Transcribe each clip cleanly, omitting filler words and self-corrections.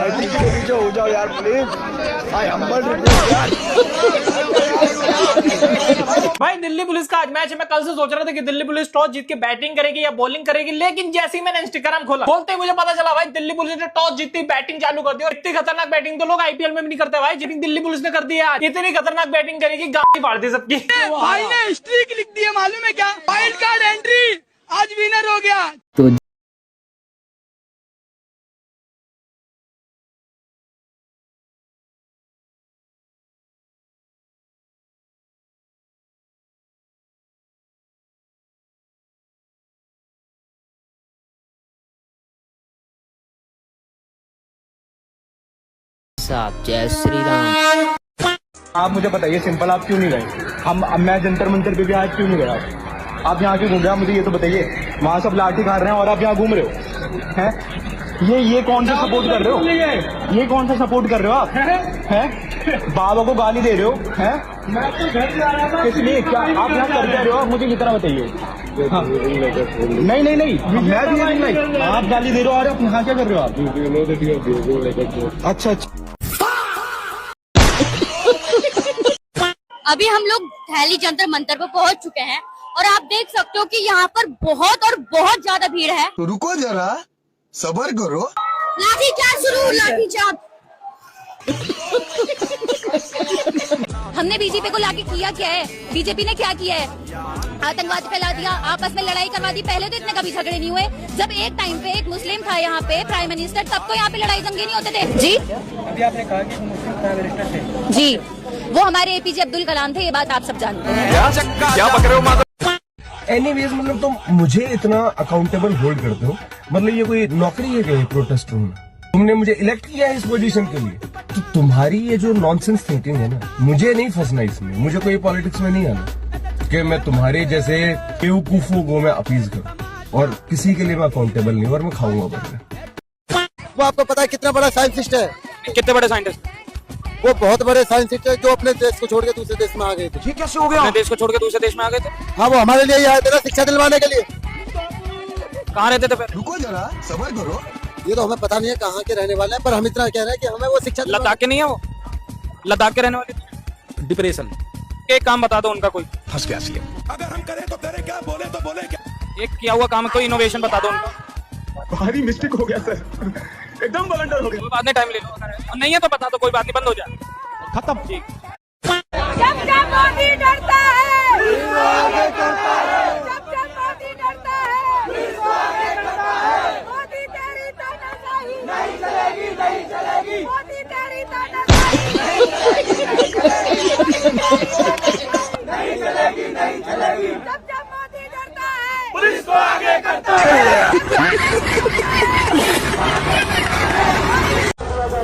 पीछे हो जाओ यार प्लीज। भाई दिल्ली पुलिस का आज मैच है। मैं कल से सोच रहा था कि दिल्ली पुलिस टॉस जीत के बैटिंग करेगी या बॉलिंग करेगी, लेकिन जैसे ही मैंने इंस्टाग्राम खोला खोलते ही मुझे पता चला भाई दिल्ली पुलिस ने टॉस जीतती बैटिंग चालू कर दी। और इतनी खतरनाक बैटिंग तो लोग आईपीएल में भी नहीं करते भाई, जितनी दिल्ली पुलिस ने कर दी है। इतनी खतरनाक बैटिंग करेगी गाड़ी फाड़ दी सबकी। भाई ने हिस्ट्री लिख दी है, मालूम है क्या? वाइल्ड कार्ड एंट्री, आज विनर हो गया। तो साहब जय श्री राम। आप मुझे बताइए सिंपल, आप क्यों नहीं गए? अब मैं जंतर मंतर पे भी आज क्यों नहीं गया? आप यहाँ क्यों घूम रहे हो? मुझे ये तो बताइए। वहाँ सब लाठी खा रहे हैं और आप यहाँ घूम रहे हो हैं? ये कौन सा सपोर्ट कर रहे हो? ये कौन सा सपोर्ट कर रहे हो आप? हैं? बाबा को गाली दे रहे हो? हैं? मैं तो घर से आ रहा था। इसलिए क्या आप यहाँ कर रहे हो? मुझे कितना बताइए। हाँ। नहीं नहीं नहीं, मैं भी नहीं, आप गाली दे रहे हो और आप यहाँ क्या कर रहे हो आप? अच्छा अच्छा। अभी हम लोग दिल्ली जंतर मंतर पर पहुंच चुके हैं और आप देख सकते हो कि यहाँ पर बहुत और बहुत ज्यादा भीड़ है। तो रुको जरा, सब्र करो। लाठी चार्ज शुरू, लाठी चार्ज। हमने बीजेपी को लाके किया क्या है? बीजेपी ने क्या किया है? आतंकवाद फैला दिया, आपस में लड़ाई करवा दी। पहले तो इतने कभी झगड़े नहीं हुए। जब एक टाइम पे एक मुस्लिम था यहाँ पे प्राइम मिनिस्टर, तब तो यहाँ पे लड़ाई दंगे नहीं होते थे। जी अभी आपने कहा कि मुस्लिम प्राइम मिनिस्टर थे। जी, वो हमारे एपीजे अब्दुल कलाम थे, ये बात आप सब जानते हैं। क्या पक रहे हो? एनीवेज, मतलब तुम मुझे इतना अकाउंटेबल होल्ड करते हो, मतलब ये कोई नौकरी है क्या प्रोटेस्ट रूम? तुमने मुझे इलेक्ट किया है इस पोजीशन के लिए, तो तुम्हारी ये जो नॉनसेंस थिंकिंग है ना, मुझे नहीं फंसना इसमें। मुझे कोई पॉलिटिक्स में नहीं आना कि मैं तुम्हारे जैसे बेवकूफों को मैं अपीज करूं, और किसी के लिए मैं अकाउंटेबल नहीं, और मैं खाऊंगा बदले। वो आपको पता है कितना बड़ा साइंटिस्ट है? कितने बड़े साइंटिस्ट? वो बहुत बड़े साइंटिस्ट है जो अपने देश को छोड़ के दूसरे देश में आ गए थे। ये कैसे हो गया? अपने देश को छोड़ के दूसरे देश में आ गए थे? हाँ, वो हमारे लिए आए थे ना, शिक्षा दिलवाने के लिए। कहाँ रहते थे फिर? रुको जरा, सब्र करो। ये तो हमें पता नहीं है कहाँ के रहने वाले हैं, पर हम इतना कह रहे हैं कि हमें वो शिक्षा। लद्दाख के नहीं है वो? लद्दाख के रहने वाले? डिप्रेशन। एक काम बता दो उनका कोई। फंस गया सी। अगर हम करें तो करें क्या, बोले तो बोले क्या? एक किया हुआ काम, कोई इनोवेशन बता दो उनका। भारी मिस्टेक हो गया सर, एकदम ब्लंडर हो गया। कोई बात नहीं, टाइम ले लो। और नहीं है तो बता दो, कोई बात नहीं, बंद हो जाए, खत्म। ठीक। जब जब मोदी डरता है, जब जब मोदी डरता है, मोदी तेरी तानाशाही नहीं चलेगी, नहीं चलेगी। मोदी तेरी तानाशाही नहीं चलेगी, नहीं चलेगी। जब जब मोदी डरता है, पुलिस को आगे करता है।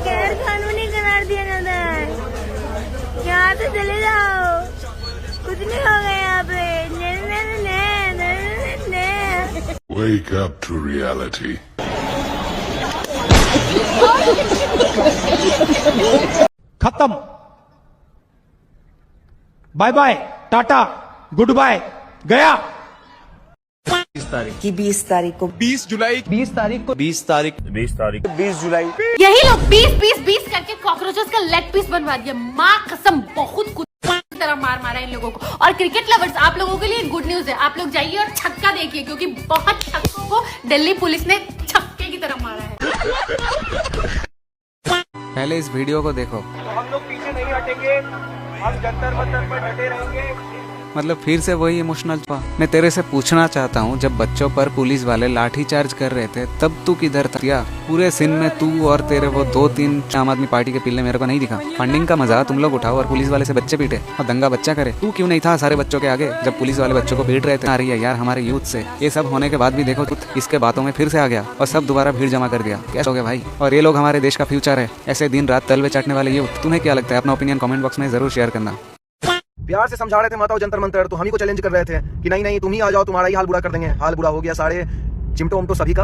गैर कानूनी करार दिया जाता है। यहाँ से चले जाओ, कुछ नहीं होगा यहाँ पे। Wake up to reality. खत्म, bye bye, tata, good bye, गया। 20 तारीख को 20 जुलाई, 20 तारीख को 20 तारीख 20 जुलाई। यही लोग 20 करके कॉकरोचेस का लेग पीस बनवा दिया। माँ कसम, बहुत कुछ तरह मार मारा इन लोगों को। और क्रिकेट लवर्स, आप लोगों के लिए गुड न्यूज है, आप लोग जाइए और छक्का देखिए, क्योंकि बहुत छक्कों को दिल्ली पुलिस ने छक्के की तरह मारा है। पहले इस वीडियो को देखो। हम लोग पीछे नहीं हटेंगे, हम जंतर मंतर पर डटे रहेंगे। मतलब फिर से वही इमोशनल। मैं तेरे से पूछना चाहता हूँ, जब बच्चों पर पुलिस वाले लाठी चार्ज कर रहे थे तब तू किधर था? पूरे सीन में तू और तेरे वो 2-3 आम आदमी पार्टी के पिल्ले मेरे को नहीं दिखा। फंडिंग का मजा तुम लोग उठाओ और पुलिस वाले से बच्चे पीटे और दंगा बच्चा करे। तू क्यों नहीं था सारे बच्चों के आगे जब पुलिस वाले बच्चों को पीट रहे थे? आ रही है यार हमारे यूथ से। ये सब होने के बाद भी देखो इसके बातों में फिर से आ गया और सब दोबारा भीड़ जमा कर दिया। कैसे हो गया भाई? और ये लोग हमारे देश का फ्यूचर है। ऐसे दिन रात तलवे चाटने वाले यूथ। तुम्हें क्या लगता है? अपना ओपिनियन कमेंट बॉक्स में जरूर शेयर करना। प्यार से समझा रहे थे माताओं जंतर मंतर, तो हम ही को चैलेंज कर रहे थे कि नहीं नहीं तुम ही आ जाओ, तुम्हारा ही हाल बुरा कर देंगे। हाल बुरा हो गया, सारे चिमटो उमटो सभी का।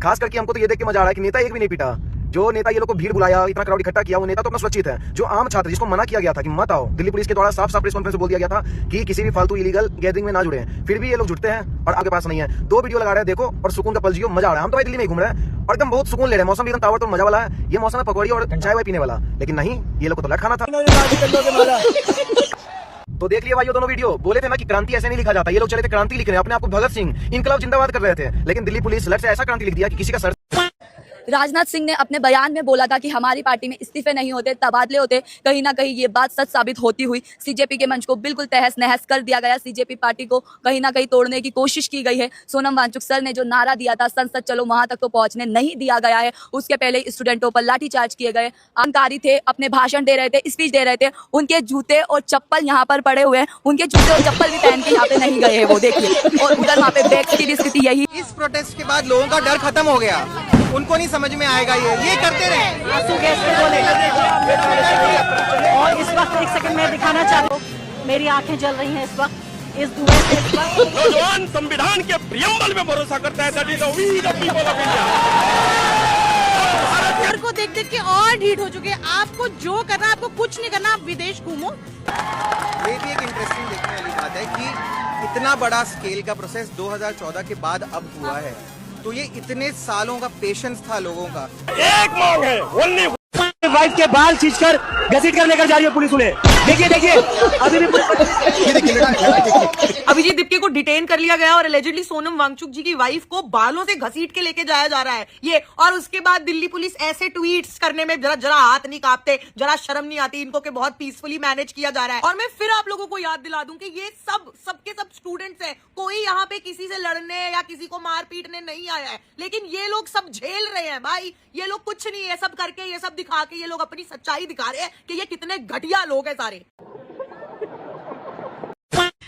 खास करके हमको तो ये देख के मजा आ रहा है कि नेता एक भी नहीं पीटा। जो नेता ये लोग को भीड़ बुलाया, इतना क्राउड इकट्ठा किया, वो नेता तो अपना सुरक्षित है। जो आम छात्र जिसको मना किया गया था कि मत आओ, दिल्ली पुलिस के द्वारा साफ साफ प्रेस कॉन्फ्रेंस में बोल दिया गया था कि किसी भी फालतू इलीगल गैदरिंग में ना जुड़े, फिर भी ये लोग जुटते हैं और आपके पास नहीं है। 2 वीडियो लगा रहे हैं, देखो और सुकून का पल जियो, मजा आ रहा है। हम तो भाई दिल्ली में ही घूम रहे हैं और एकदम बहुत सुकून ले रहे हैं, मौसम भी एकदम ताबड़तोड़ मजा वाला है। ये मौसम है पकौड़ी और चाय वाय पीने वाला, लेकिन नहीं, ये लोग को तो लट खाना था। तो देख लिया भाई दोनों वीडियो। बोले थे ना कि क्रांति ऐसे नहीं लिखा जाता, ये लोग चले थे क्रांति लिखने, अपने आप को भगत सिंह इनकलाब जिंदाबाद कर रहे थे, लेकिन दिल्ली पुलिस लट से ऐसा क्रांति लिख दिया कि किसी का सर। राजनाथ सिंह ने अपने बयान में बोला था कि हमारी पार्टी में इस्तीफे नहीं होते, तबादले होते। कहीं ना कहीं ये बात सच साबित होती हुई सीजेपी के मंच को बिल्कुल तहस नहस कर दिया गया। सीजेपी पार्टी को कहीं ना कहीं तोड़ने की कोशिश की गई है। सोनम वांगचुक सर ने जो नारा दिया था संसद चलो, वहां तक तो पहुंचने नहीं दिया गया है। उसके पहले स्टूडेंटों पर लाठीचार्ज किए गए। अहंकारी थे, अपने भाषण दे रहे थे, स्पीच दे रहे थे, उनके जूते और चप्पल यहाँ पर पड़े हुए हैं, उनके जूते और चप्पल भी पहन के यहाँ पे नहीं गए हैं वो, देखिए। और उधर वहाँ पे बैग की भी स्थिति यही। इस प्रोटेस्ट के बाद लोगों का डर खत्म हो गया, उनको नहीं समझ में आएगा ये करते रहे। और इस वक्त 1 सेकंड में दिखाना चाहता हूँ, मेरी आंखें जल रही हैं इस वक्त इस धुएं से। इस वक्त नौजवान संविधान के प्रियम्बल में भरोसा करता है, that is the we the people of India. भारत को देख देख के और ढीठ हो चुके हैं। आपको जो करना है, आपको कुछ नहीं करना, आप विदेश घूमो। ये भी एक इंटरेस्टिंग देखने वाली बात है कि इतना बड़ा स्केल का प्रोसेस 2014 के बाद अब हुआ है, तो ये इतने सालों का पेशेंस था लोगों का। एक मांग है, ओनली वाइफ के बाल खींचकर घसीट कर लेकर जा रही है पुलिस उन्हें। देखिए अभी भी अभिजीत दीपके को डिटेन कर लिया गया और एलिजिडली सोनम वांगचुक जी की वाइफ को बालों से घसीट के लेके जाया जा रहा है ये। और उसके बाद दिल्ली पुलिस ऐसे ट्वीट्स करने में जरा हाथ नहीं कांपते, जरा शर्म नहीं आती इनको कि बहुत पीसफुली मैनेज किया जा रहा है। और मैं फिर आप लोगों को याद दिला दूं कि ये सबके सब स्टूडेंट्स हैं, कोई यहाँ पे किसी से लड़ने या किसी को मार पीटने नहीं आया है, लेकिन ये लोग सब झेल रहे हैं भाई। ये लोग कुछ नहीं है, सब करके ये सब दिखा के ये लोग अपनी सच्चाई दिखा रहे हैं कि ये कितने घटिया लोग हैं सारे।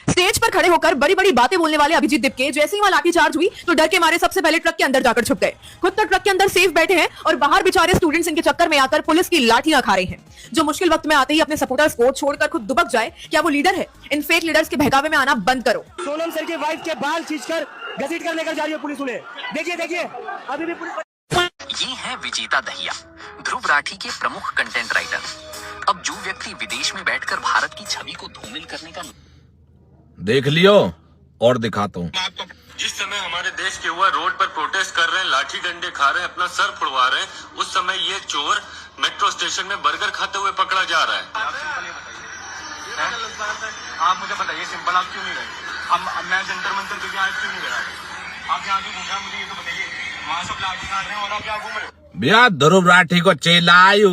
स्टेज पर खड़े होकर बड़ी बड़ी बातें बोलने वाले अभिजीत दीपके जैसे ही वहां लाठीचार्ज हुई तो डर के मारे सबसे पहले ट्रक के अंदर जाकर छुप गए। खुद तो ट्रक के अंदर सेफ बैठे हैं और बाहर बेचारे स्टूडेंट्स इनके चक्कर में आकर पुलिस की लाठियां खा रहे हैं। जो मुश्किल वक्त में आते ही अपने सपोर्टर्स को छोड़कर खुद दुबक जाए, क्या वो लीडर है? इन फेक लीडर्स के बहकावे में आना बंद करो। सोनम सर के वाइफ के बाल खींचकर घसीट कर लेकर जा रही है पुलिस उन्हें। देखिए अभी भी पुलिस। ये है विजेता दहिया, ध्रुव राठी के प्रमुख कंटेंट राइटर। अब जो व्यक्ति विदेश में बैठकर भारत की छवि को धूमिल करने का देख लियो और दिखाता हूँ। जिस समय हमारे देश के युवा रोड पर प्रोटेस्ट कर रहे हैं, लाठी डंडे खा रहे हैं, अपना सर फुड़वा रहे हैं, उस समय ये चोर मेट्रो स्टेशन में बर्गर खाते हुए पकड़ा जा रहा है। आप मुझे बताइए, सिंपल आप क्यों नहीं गए? मैं जंतर मंतर पे भी आज क्यों नहीं गया? आप यहाँ क्यों घूम रहे हैं? मुझे ये तो बताइए। वहाँ सब लाठी खा रहे हैं और आप यहाँ घूम रहे हो। भैया ध्रुव राठी को चेलायू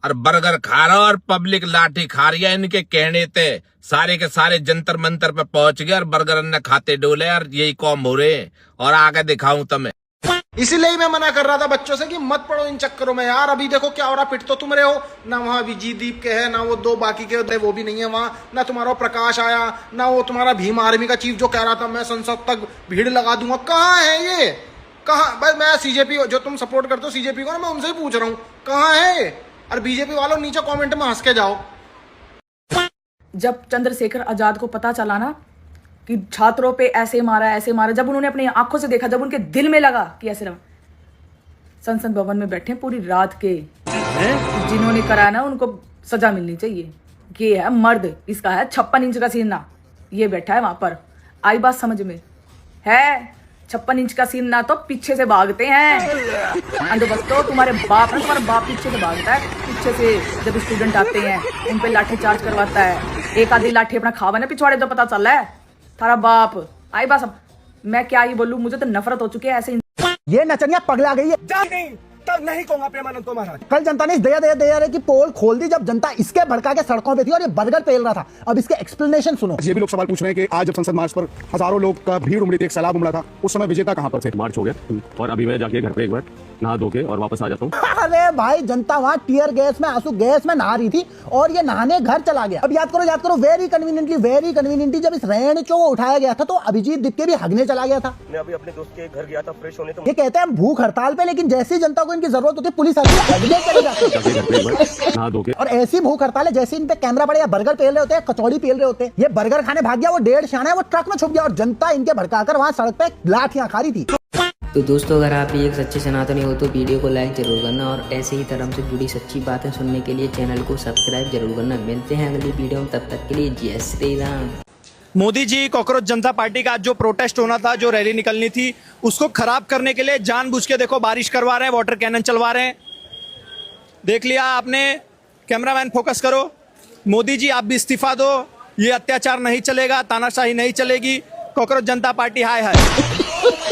और बर्गर खा रहा और पब्लिक लाठी खा रही है। इनके कहने थे सारे के सारे जंतर मंतर पे पहुंच गए और बर्गर ने खाते डोले और यही कौम हो रहे। और आगे दिखाऊं तुम्हें। इसीलिए मैं मना कर रहा था बच्चों से कि मत पढ़ो इन चक्करों में यार। अभी देखो क्या हो रहा, पिट तो तुम रहे हो ना। वहाँ विजय दीप के है ना, वो 2 बाकी के होते वो भी नहीं है वहाँ ना। तुम्हारा प्रकाश आया ना, वो तुम्हारा भीम आर्मी का चीफ जो कह रहा था मैं संसद तक भीड़ लगा दूंगा। कहाँ है ये? कहाँ? भाई मैं सीजेपी जो तुम सपोर्ट करते हो सीजेपी को ना, मैं उनसे ही पूछ रहा हूँ कहाँ है। और बीजेपी वालों नीचे कमेंट में हंस के जाओ। जब चंद्रशेखर आजाद को पता चला ना कि छात्रों पे ऐसे मारा, जब उन्होंने अपनी आंखों से देखा, जब उनके दिल में लगा कि ऐसे रहा, संसद भवन में बैठे पूरी रात के। जिन्होंने करा ना उनको सजा मिलनी चाहिए। ये है मर्द, इसका है 56 इंच का सीना, ये बैठा है वहां पर। आई बात समझ में है? 56 इंच का सीन ना तो पीछे से भागते हैं। अंदोबस्तो तुम्हारे बाप पीछे से भागता है। पीछे से जब स्टूडेंट आते हैं उन पे लाठी चार्ज करवाता है। एक आधी लाठी अपना खावा ना पिछवाड़े तो पता चल रहा है थारा बाप। आई बात मैं क्या ही बोलूं, मुझे तो नफरत हो चुकी है ऐसे। ये नचनिया पगला गई है। तब नहीं कहूंगा प्रेमानंद को महाराज। कल जनता ने इस दया की पोल खोल दी जब जनता इसके भड़का के सड़कों पे थी और ये बर्गर पेल रहा था। अब इसके एक्सप्लेनेशन सुनो। ये भी लोग सवाल पूछ रहे हैं कि आज जब संसद मार्च पर हजारों लोग का भीड़ उमड़ी थी, एक सैलाब उमड़ा था, उस समय विजेता कहां पर थे? मार्च हो गया और अभी मैं जाके घर पे एक बार नहा धो के और वापस आ जाता हूँ। अरे भाई जनता वहाँ टीयर गैस में, आंसू गैस में नहा रही थी और ये नहाने घर चला गया। अब याद करो वेरी कन्वीनियंटली जब इस रैंचो को उठाया गया था तो अभिजीत दीपके भी हगने चला गया था। मैं अभी अपने दोस्त के घर गया था फ्रेश होने, तो ये कहते हैं भूख हड़ताल पे, लेकिन जैसी जनता को इनकी जरूरत होती है पुलिस आती है हगने चले जाते हैं। और ऐसी भूख हड़ताल है जैसे इन पे कैमरा पड़े या बर्गर पेल रहे होते हैं, कचौड़ी पेल रहे होते हैं। ये बर्गर खाने भाग गया, वो 1.5 शाना है, वो ट्रक में छुप गया और जनता इनके भड़काकर वहां सड़क पे लाठियां खा रही थी। तो दोस्तों अगर आप भी एक सच्चे सनातनी हो तो वीडियो को लाइक जरूर करना और ऐसे ही धर्म से जुड़ी सच्ची बातें सुनने के लिए चैनल को सब्सक्राइब जरूर करना। मिलते हैं अगली वीडियो में, तब तक के लिए जय श्री राम। मोदी जी, कॉकरोच जनता पार्टी का जो प्रोटेस्ट होना था, जो रैली निकलनी थी, उसको खराब करने के लिए जानबूझ के देखो बारिश करवा रहे हैं, वाटर कैनन चलवा रहे हैं। देख लिया आपने, कैमरामैन फोकस करो। मोदी जी आप भी इस्तीफा दो, ये अत्याचार नहीं चलेगा, तानाशाही नहीं चलेगी। कॉकरोच जनता पार्टी हाय हाय।